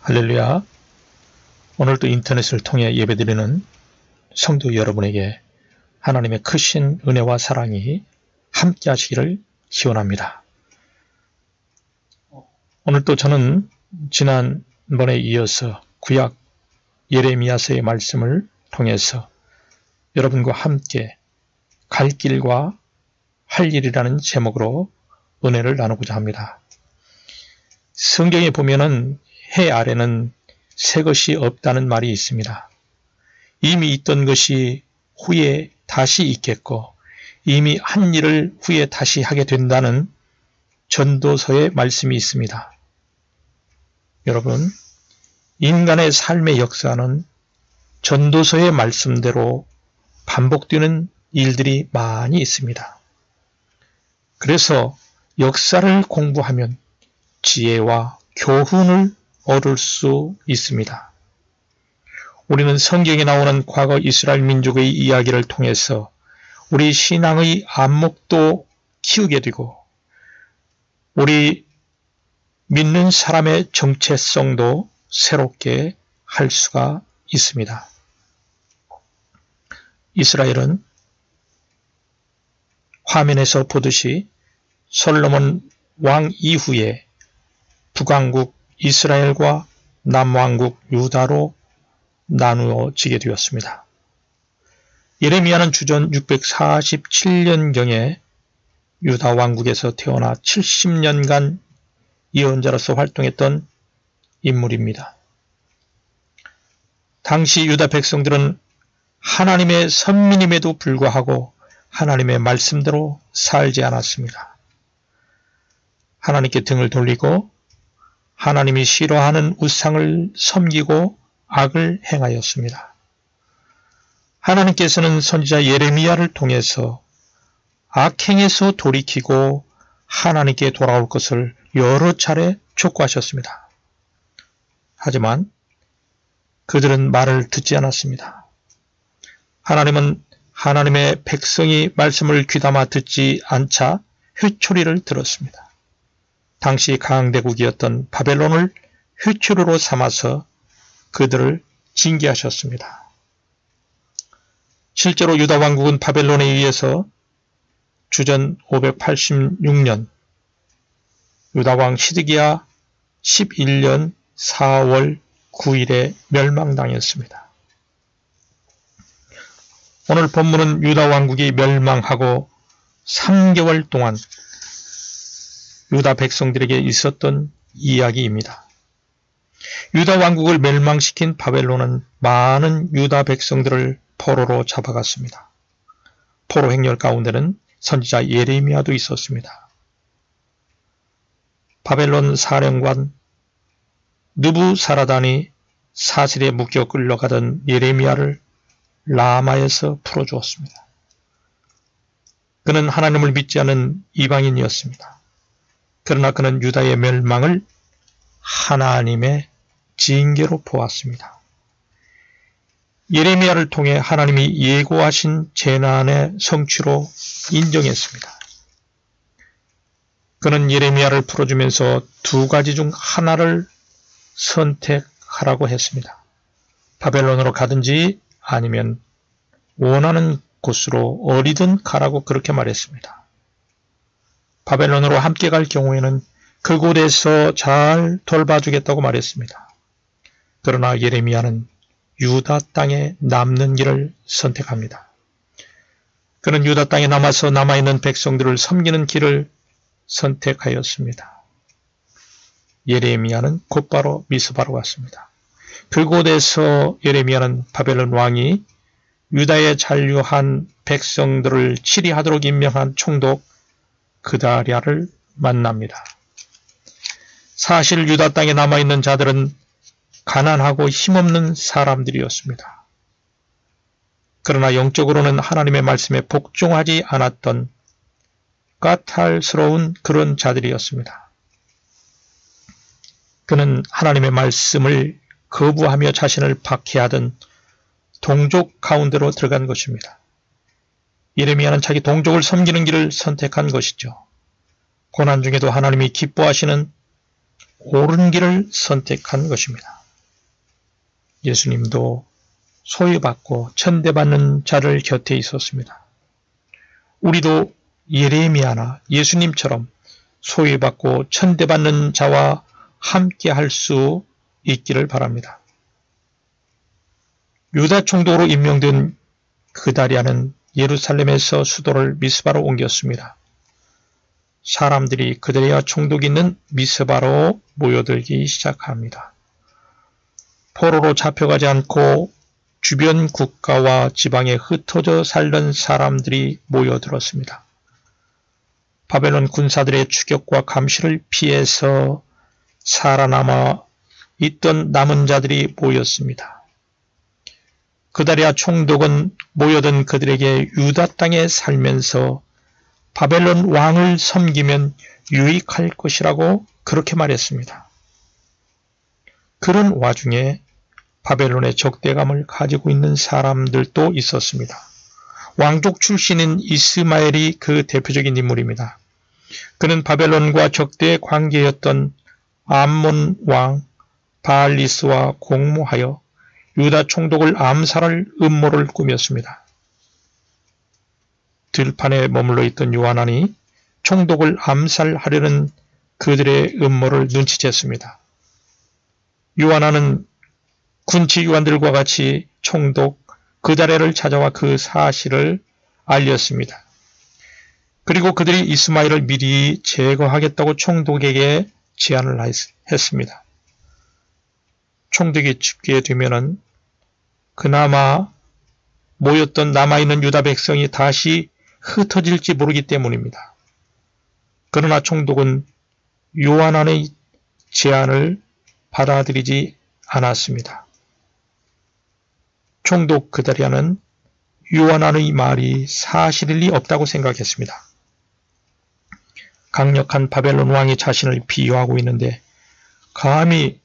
할렐루야. 오늘도 인터넷을 통해 예배드리는 성도 여러분에게 하나님의 크신 은혜와 사랑이 함께 하시기를 기원합니다. 오늘도 저는 지난번에 이어서 구약 예레미야서의 말씀을 통해서 여러분과 함께 갈 길과 할 일이라는 제목으로 은혜를 나누고자 합니다. 성경에 보면은 해 아래는 새 것이 없다는 말이 있습니다. 이미 있던 것이 후에 다시 있겠고 이미 한 일을 후에 다시 하게 된다는 전도서의 말씀이 있습니다. 여러분, 인간의 삶의 역사는 전도서의 말씀대로 반복되는 일들이 많이 있습니다. 그래서 역사를 공부하면 지혜와 교훈을 얻을 수 있습니다. 우리는 성경에 나오는 과거 이스라엘 민족의 이야기를 통해서 우리 신앙의 안목도 키우게 되고 우리 믿는 사람의 정체성도 새롭게 할 수가 있습니다. 이스라엘은 화면에서 보듯이 솔로몬 왕 이후에 북왕국 이스라엘과 남왕국 유다로 나누어지게 되었습니다. 예레미야는 주전 647년경에 유다 왕국에서 태어나 70년간 예언자로서 활동했던 인물입니다. 당시 유다 백성들은 하나님의 선민임에도 불구하고 하나님의 말씀대로 살지 않았습니다. 하나님께 등을 돌리고 하나님이 싫어하는 우상을 섬기고 악을 행하였습니다. 하나님께서는 선지자 예레미야를 통해서 악행에서 돌이키고 하나님께 돌아올 것을 여러 차례 촉구하셨습니다. 하지만 그들은 말을 듣지 않았습니다. 하나님은 하나님의 백성이 말씀을 귀담아 듣지 않자 회초리를 들었습니다. 당시 강대국이었던 바벨론을 회초리로 삼아서 그들을 징계하셨습니다. 실제로 유다 왕국은 바벨론에 의해서 주전 586년 유다 왕 시드기야 11년 4월 9일에 멸망당했습니다. 오늘 본문은 유다 왕국이 멸망하고 3개월 동안 유다 백성들에게 있었던 이야기입니다. 유다 왕국을 멸망시킨 바벨론은 많은 유다 백성들을 포로로 잡아갔습니다. 포로 행렬 가운데는 선지자 예레미야도 있었습니다. 바벨론 사령관 느부사라단이 사슬에 묶여 끌려가던 예레미야를 라마에서 풀어주었습니다. 그는 하나님을 믿지 않는 이방인이었습니다. 그러나 그는 유다의 멸망을 하나님의 징계로 보았습니다. 예레미야를 통해 하나님이 예고하신 재난의 성취로 인정했습니다. 그는 예레미야를 풀어주면서 두 가지 중 하나를 선택하라고 했습니다. 바벨론으로 가든지 아니면 원하는 곳으로 어디든 가라고 그렇게 말했습니다. 바벨론으로 함께 갈 경우에는 그곳에서 잘 돌봐주겠다고 말했습니다. 그러나 예레미야는 유다 땅에 남는 길을 선택합니다. 그는 유다 땅에 남아서 남아있는 백성들을 섬기는 길을 선택하였습니다. 예레미야는 곧바로 미스바로 갔습니다. 그곳에서 예레미야는 바벨론 왕이 유다에 잔류한 백성들을 치리하도록 임명한 총독 그다랴를 만납니다. 사실 유다 땅에 남아있는 자들은 가난하고 힘없는 사람들이었습니다. 그러나 영적으로는 하나님의 말씀에 복종하지 않았던 까탈스러운 그런 자들이었습니다. 그는 하나님의 말씀을 거부하며 자신을 박해하던 동족 가운데로 들어간 것입니다. 예레미야는 자기 동족을 섬기는 길을 선택한 것이죠. 고난 중에도 하나님이 기뻐하시는 옳은 길을 선택한 것입니다. 예수님도 소유받고 천대받는 자를 곁에 있었습니다. 우리도 예레미야나 예수님처럼 소유받고 천대받는 자와 함께 할 수 있기를 바랍니다. 유다 총독으로 임명된 그다리아는 예루살렘에서 수도를 미스바로 옮겼습니다. 사람들이 그다리아 총독이 있는 미스바로 모여들기 시작합니다. 포로로 잡혀가지 않고 주변 국가와 지방에 흩어져 살던 사람들이 모여들었습니다. 바벨론 군사들의 추격과 감시를 피해서 살아남아 있던 남은 자들이 모였습니다. 그다리아 총독은 모여든 그들에게 유다 땅에 살면서 바벨론 왕을 섬기면 유익할 것이라고 그렇게 말했습니다. 그런 와중에 바벨론의 적대감을 가지고 있는 사람들도 있었습니다. 왕족 출신인 이스마엘이 그 대표적인 인물입니다. 그는 바벨론과 적대 관계였던 암몬 왕 바알리스와 공모하여 유다 총독을 암살할 음모를 꾸몄습니다. 들판에 머물러 있던 요하난이 총독을 암살하려는 그들의 음모를 눈치챘습니다. 요하난은 군치요관들과 같이 총독 그다레를 찾아와 그 사실을 알렸습니다. 그리고 그들이 이스마엘을 미리 제거하겠다고 총독에게 제안을 했습니다. 총독이 죽게 되면은 그나마 모였던 남아있는 유다 백성이 다시 흩어질지 모르기 때문입니다. 그러나 총독은 요하난의 제안을 받아들이지 않았습니다. 총독 그다리아는 요하난의 말이 사실일 리 없다고 생각했습니다. 강력한 바벨론 왕이 자신을 비유하고 있는데 감히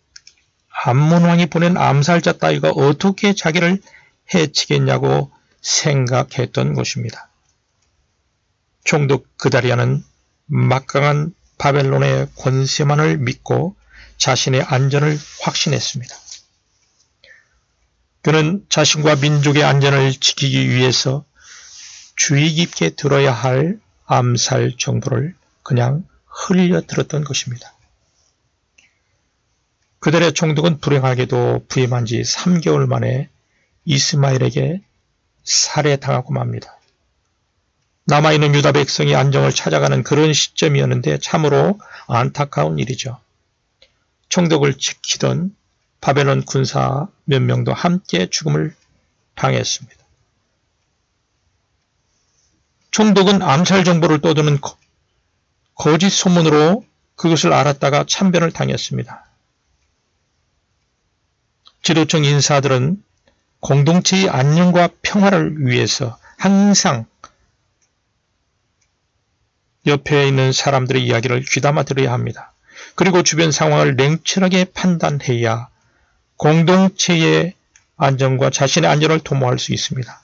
암몬 왕이 보낸 암살자 따위가 어떻게 자기를 해치겠냐고 생각했던 것입니다. 총독 그다리아는 막강한 바벨론의 권세만을 믿고 자신의 안전을 확신했습니다. 그는 자신과 민족의 안전을 지키기 위해서 주의 깊게 들어야 할 암살 정보를 그냥 흘려들었던 것입니다. 그들의 총독은 불행하게도 부임한 지 3개월 만에 이스마엘에게 살해당하고 맙니다. 남아있는 유다 백성이 안정을 찾아가는 그런 시점이었는데 참으로 안타까운 일이죠. 총독을 지키던 바벨론 군사 몇 명도 함께 죽음을 당했습니다. 총독은 암살 정보를 떠드는 거짓 소문으로 그것을 알았다가 참변을 당했습니다. 지도층 인사들은 공동체의 안녕과 평화를 위해서 항상 옆에 있는 사람들의 이야기를 귀담아 들어야 합니다. 그리고 주변 상황을 냉철하게 판단해야 공동체의 안전과 자신의 안전을 도모할 수 있습니다.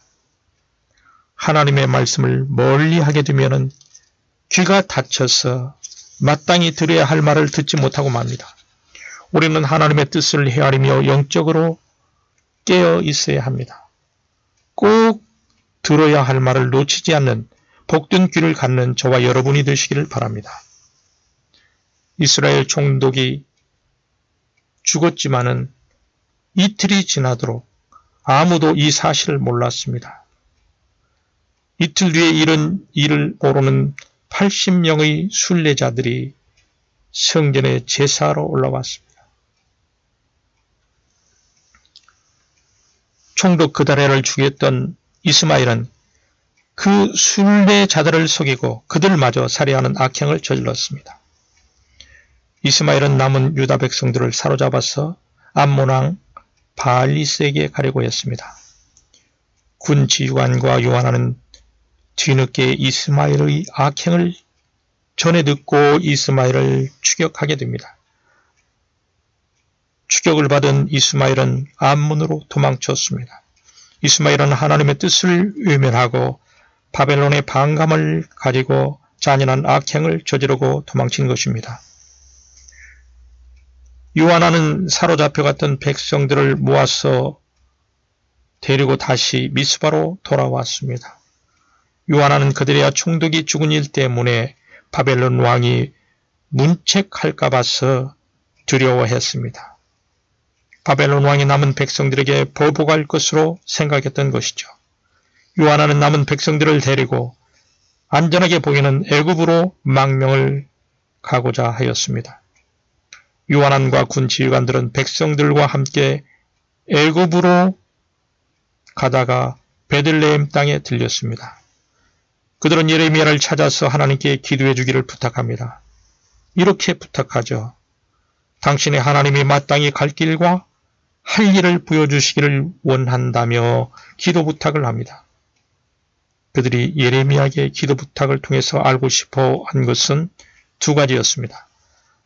하나님의 말씀을 멀리하게 되면 귀가 닫혀서 마땅히 들어야 할 말을 듣지 못하고 맙니다. 우리는 하나님의 뜻을 헤아리며 영적으로 깨어 있어야 합니다. 꼭 들어야 할 말을 놓치지 않는 복된 귀를 갖는 저와 여러분이 되시기를 바랍니다. 이스라엘 총독이 죽었지만은 이틀이 지나도록 아무도 이 사실을 몰랐습니다. 이틀 뒤에 이런 일을 모르는 80명의 순례자들이 성전에 제사하러 올라왔습니다. 총독 그다레를 죽였던 이스마엘은 그 순례자들을 속이고 그들마저 살해하는 악행을 저질렀습니다. 이스마엘은 남은 유다 백성들을 사로잡아서 암몬 왕 바알리스에게 가려고 했습니다. 군 지휘관과 요하난은 뒤늦게 이스마엘의 악행을 전해 듣고 이스마엘을 추격하게 됩니다. 추격을 받은 이스마엘은 암몬으로 도망쳤습니다. 이스마엘은 하나님의 뜻을 외면하고 바벨론의 반감을 가지고 잔인한 악행을 저지르고 도망친 것입니다. 요한나는 사로잡혀갔던 백성들을 모아서 데리고 다시 미스바로 돌아왔습니다. 요한나는 그들의 총독이 죽은 일 때문에 바벨론 왕이 문책할까 봐서 두려워했습니다. 바벨론 왕이 남은 백성들에게 보복할 것으로 생각했던 것이죠. 요한나는 남은 백성들을 데리고 안전하게 보이는 애굽으로 망명을 가고자 하였습니다. 요한난과 군 지휘관들은 백성들과 함께 애굽으로 가다가 베들레헴 땅에 들렸습니다. 그들은 예레미야를 찾아서 하나님께 기도해 주기를 부탁합니다. 이렇게 부탁하죠. 당신의 하나님이 마땅히 갈 길과 할 일을 보여주시기를 원한다며 기도 부탁을 합니다. 그들이 예레미야에게 기도 부탁을 통해서 알고 싶어 한 것은 두 가지였습니다.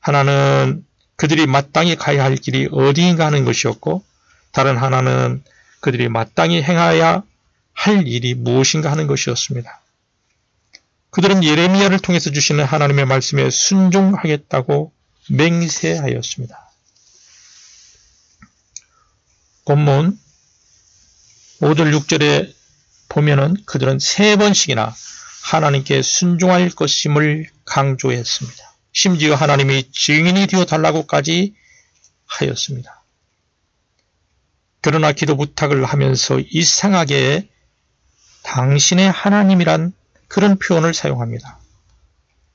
하나는 그들이 마땅히 가야 할 길이 어디인가 하는 것이었고, 다른 하나는 그들이 마땅히 행해야 할 일이 무엇인가 하는 것이었습니다. 그들은 예레미야를 통해서 주시는 하나님의 말씀에 순종하겠다고 맹세하였습니다. 본문 5절 6절에 보면은 그들은 3번씩이나 하나님께 순종할 것임을 강조했습니다. 심지어 하나님이 증인이 되어 달라고까지 하였습니다. 그러나 기도 부탁을 하면서 이상하게 당신의 하나님이란 그런 표현을 사용합니다.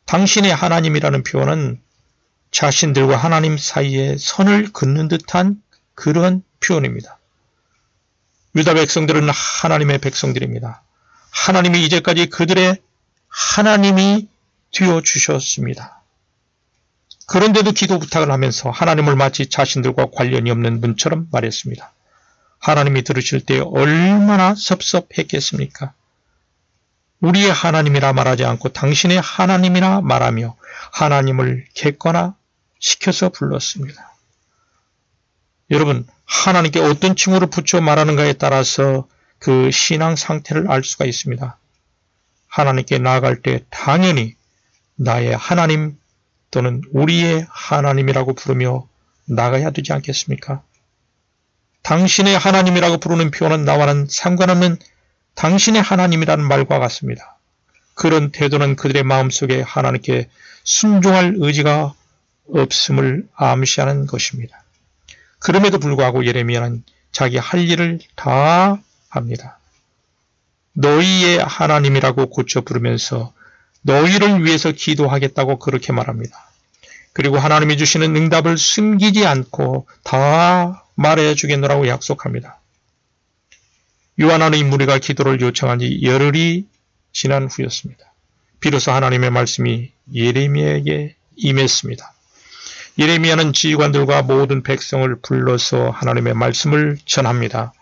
당신의 하나님이라는 표현은 자신들과 하나님 사이에 선을 긋는 듯한 그런 표현입니다. 유다 백성들은 하나님의 백성들입니다. 하나님이 이제까지 그들의 하나님이 되어주셨습니다. 그런데도 기도 부탁을 하면서 하나님을 마치 자신들과 관련이 없는 분처럼 말했습니다. 하나님이 들으실 때 얼마나 섭섭했겠습니까? 우리의 하나님이라 말하지 않고 당신의 하나님이라 말하며 하나님을 객관화 시켜서 불렀습니다. 여러분, 하나님께 어떤 칭호를 붙여 말하는가에 따라서 그 신앙 상태를 알 수가 있습니다. 하나님께 나아갈 때 당연히 나의 하나님 또는 우리의 하나님이라고 부르며 나가야 되지 않겠습니까? 당신의 하나님이라고 부르는 표현은 나와는 상관없는 당신의 하나님이라는 말과 같습니다. 그런 태도는 그들의 마음속에 하나님께 순종할 의지가 없음을 암시하는 것입니다. 그럼에도 불구하고 예레미야는 자기 할 일을 다 합니다. 너희의 하나님이라고 고쳐 부르면서 너희를 위해서 기도하겠다고 그렇게 말합니다. 그리고 하나님이 주시는 응답을 숨기지 않고 다 말해 주겠노라고 약속합니다. 요한나의 무리가 기도를 요청한 지 열흘이 지난 후였습니다. 비로소 하나님의 말씀이 예레미야에게 임했습니다. 예레미야는 지휘관들과 모든 백성을 불러서 하나님의 말씀을 전합니다.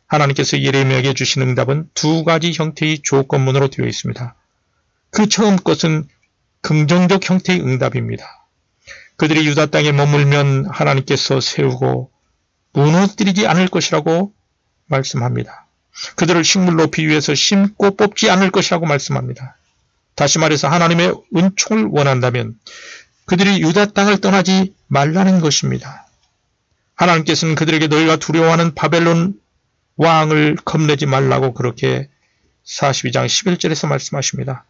하나님께서 예레미야에게 주신 응답은 두 가지 형태의 조건문으로 되어 있습니다. 그 처음 것은 긍정적 형태의 응답입니다. 그들이 유다 땅에 머물면 하나님께서 세우고 무너뜨리지 않을 것이라고 말씀합니다. 그들을 식물로 비유해서 심고 뽑지 않을 것이라고 말씀합니다. 다시 말해서 하나님의 은총을 원한다면 그들이 유다 땅을 떠나지 말라는 것입니다. 하나님께서는 그들에게 너희가 두려워하는 바벨론 왕을 겁내지 말라고 그렇게 42장 11절에서 말씀하십니다.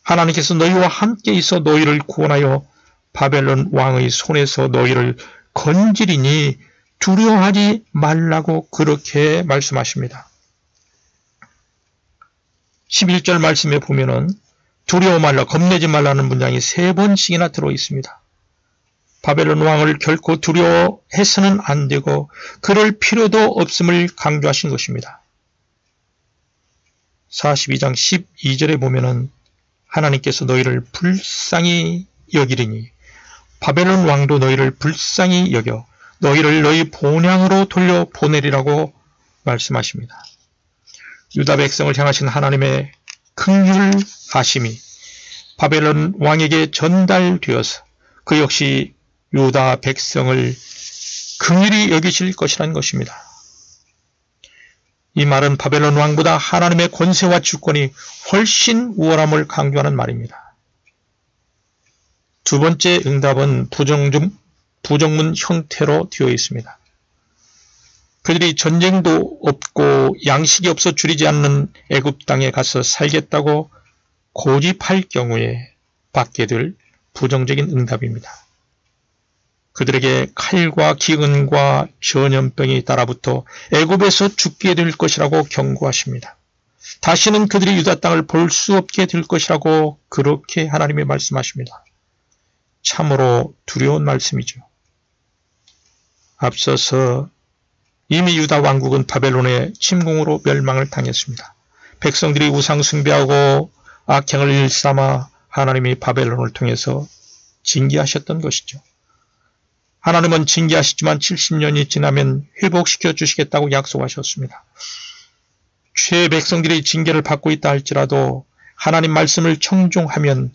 하나님께서 너희와 함께 있어 너희를 구원하여 바벨론 왕의 손에서 너희를 건지리니 두려워하지 말라고 그렇게 말씀하십니다. 11절 말씀에 보면은 두려워 말라, 겁내지 말라는 문장이 3번씩이나 들어있습니다. 바벨론 왕을 결코 두려워해서는 안 되고 그럴 필요도 없음을 강조하신 것입니다. 42장 12절에 보면은 하나님께서 너희를 불쌍히 여기리니 바벨론 왕도 너희를 불쌍히 여겨 너희를 너희 본향으로 돌려보내리라고 말씀하십니다. 유다 백성을 향하신 하나님의 긍휼하심이 바벨론 왕에게 전달되어서 그 역시 유다 백성을 긍휼히 여기실 것이라는 것입니다. 이 말은 바벨론 왕보다 하나님의 권세와 주권이 훨씬 우월함을 강조하는 말입니다. 두 번째 응답은 부정문 형태로 되어 있습니다. 그들이 전쟁도 없고 양식이 없어 줄이지 않는 애굽 땅에 가서 살겠다고 고집할 경우에 받게 될 부정적인 응답입니다. 그들에게 칼과 기근과 전염병이 따라붙어 애굽에서 죽게 될 것이라고 경고하십니다. 다시는 그들이 유다 땅을 볼 수 없게 될 것이라고 그렇게 하나님이 말씀하십니다. 참으로 두려운 말씀이죠. 앞서서 이미 유다 왕국은 바벨론의 침공으로 멸망을 당했습니다. 백성들이 우상 숭배하고 악행을 일삼아 하나님이 바벨론을 통해서 징계하셨던 것이죠. 하나님은 징계하시지만 70년이 지나면 회복시켜 주시겠다고 약속하셨습니다. 죄의 백성들이 징계를 받고 있다 할지라도 하나님 말씀을 청종하면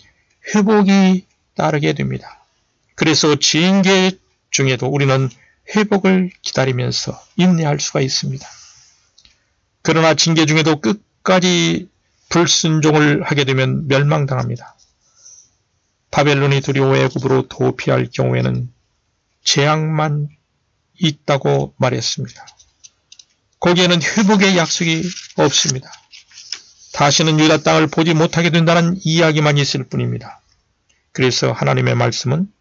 회복이 따르게 됩니다. 그래서 징계 중에도 우리는 회복을 기다리면서 인내할 수가 있습니다. 그러나 징계 중에도 끝까지 불순종을 하게 되면 멸망당합니다. 바벨론이 두려워 애굽으로 도피할 경우에는 재앙만 있다고 말했습니다. 거기에는 회복의 약속이 없습니다. 다시는 유다 땅을 보지 못하게 된다는 이야기만 있을 뿐입니다. 그래서 하나님의 말씀은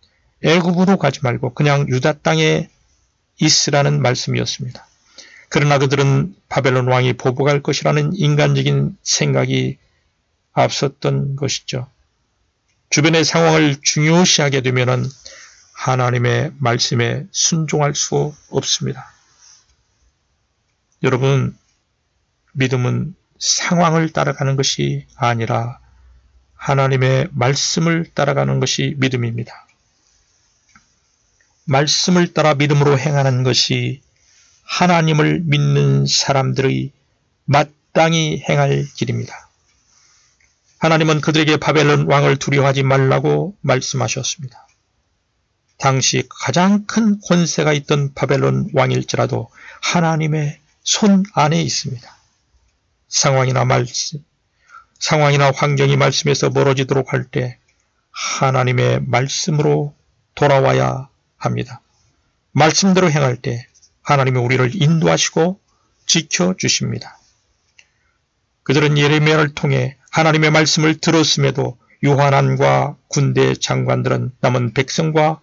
애굽으로 가지 말고 그냥 유다 땅에 있으라는 말씀이었습니다. 그러나 그들은 바벨론 왕이 보복할 것이라는 인간적인 생각이 앞섰던 것이죠. 주변의 상황을 중요시하게 되면 하나님의 말씀에 순종할 수 없습니다. 여러분, 믿음은 상황을 따라가는 것이 아니라 하나님의 말씀을 따라가는 것이 믿음입니다. 말씀을 따라 믿음으로 행하는 것이 하나님을 믿는 사람들의 마땅히 행할 길입니다. 하나님은 그들에게 바벨론 왕을 두려워하지 말라고 말씀하셨습니다. 당시 가장 큰 권세가 있던 바벨론 왕일지라도 하나님의 손 안에 있습니다. 상황이나 환경이 말씀에서 멀어지도록 할 때 하나님의 말씀으로 돌아와야 합니다. 말씀대로 행할 때 하나님이 우리를 인도하시고 지켜주십니다. 그들은 예레미야를 통해 하나님의 말씀을 들었음에도 요하난과 군대 장관들은 남은 백성과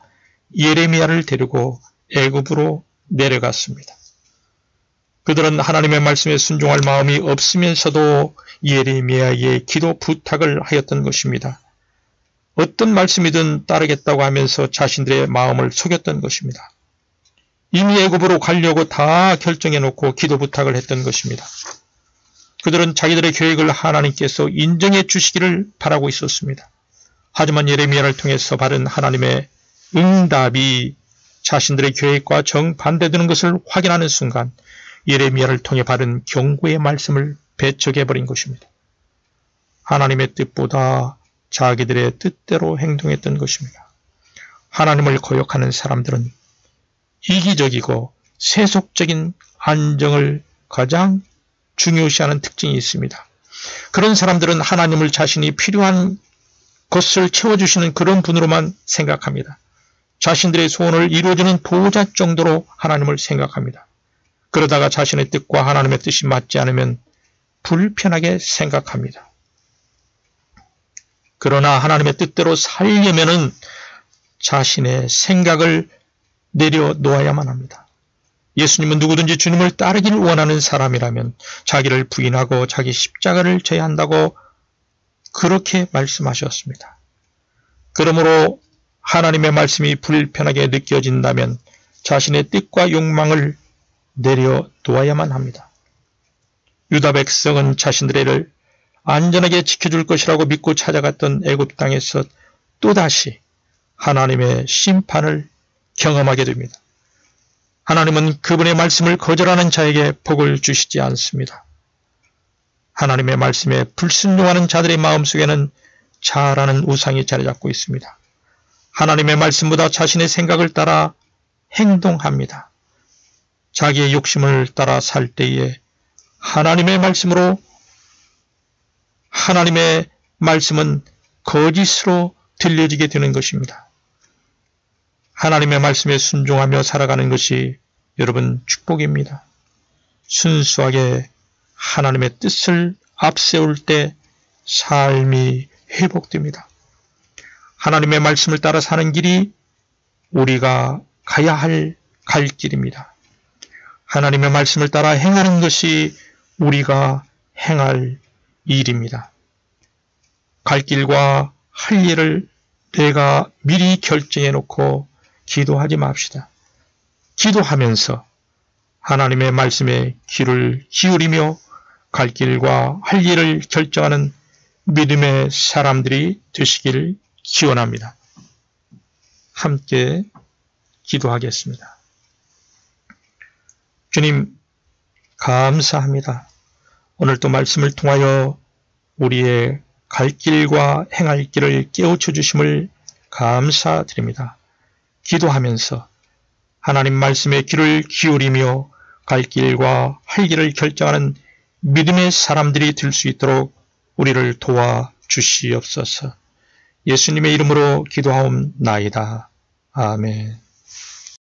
예레미야를 데리고 애굽으로 내려갔습니다. 그들은 하나님의 말씀에 순종할 마음이 없으면서도 예레미야의 기도 부탁을 하였던 것입니다. 어떤 말씀이든 따르겠다고 하면서 자신들의 마음을 속였던 것입니다. 이미 애굽으로 가려고 다 결정해놓고 기도 부탁을 했던 것입니다. 그들은 자기들의 계획을 하나님께서 인정해 주시기를 바라고 있었습니다. 하지만 예레미야를 통해서 받은 하나님의 응답이 자신들의 계획과 정반대되는 것을 확인하는 순간 예레미야를 통해 받은 경고의 말씀을 배척해버린 것입니다. 하나님의 뜻보다 자기들의 뜻대로 행동했던 것입니다. 하나님을 거역하는 사람들은 이기적이고 세속적인 안정을 가장 중요시하는 특징이 있습니다. 그런 사람들은 하나님을 자신이 필요한 것을 채워주시는 그런 분으로만 생각합니다. 자신들의 소원을 이루어주는 보호자 정도로 하나님을 생각합니다. 그러다가 자신의 뜻과 하나님의 뜻이 맞지 않으면 불편하게 생각합니다. 그러나 하나님의 뜻대로 살려면은 자신의 생각을 내려놓아야만 합니다. 예수님은 누구든지 주님을 따르기를 원하는 사람이라면 자기를 부인하고 자기 십자가를 져야 한다고 그렇게 말씀하셨습니다. 그러므로 하나님의 말씀이 불편하게 느껴진다면 자신의 뜻과 욕망을 내려놓아야만 합니다. 유다 백성은 자신들을 안전하게 지켜줄 것이라고 믿고 찾아갔던 애굽 땅에서 또다시 하나님의 심판을 경험하게 됩니다. 하나님은 그분의 말씀을 거절하는 자에게 복을 주시지 않습니다. 하나님의 말씀에 불순종하는 자들의 마음속에는 자아라는 우상이 자리 잡고 있습니다. 하나님의 말씀보다 자신의 생각을 따라 행동합니다. 자기의 욕심을 따라 살 때에 하나님의 말씀은 거짓으로 들려지게 되는 것입니다. 하나님의 말씀에 순종하며 살아가는 것이 여러분 축복입니다. 순수하게 하나님의 뜻을 앞세울 때 삶이 회복됩니다. 하나님의 말씀을 따라 사는 길이 우리가 가야 할 갈 길입니다. 하나님의 말씀을 따라 행하는 것이 우리가 행할 일입니다. 갈 길과 할 일을 내가 미리 결정해 놓고 기도하지 맙시다. 기도하면서 하나님의 말씀에 귀를 기울이며 갈 길과 할 일을 결정하는 믿음의 사람들이 되시기를 기원합니다. 함께 기도하겠습니다. 주님, 감사합니다. 오늘도 말씀을 통하여 우리의 갈 길과 행할 길을 깨우쳐 주심을 감사드립니다. 기도하면서 하나님 말씀에 귀를 기울이며 갈 길과 할 길을 결정하는 믿음의 사람들이 될 수 있도록 우리를 도와 주시옵소서. 예수님의 이름으로 기도하옵나이다. 아멘.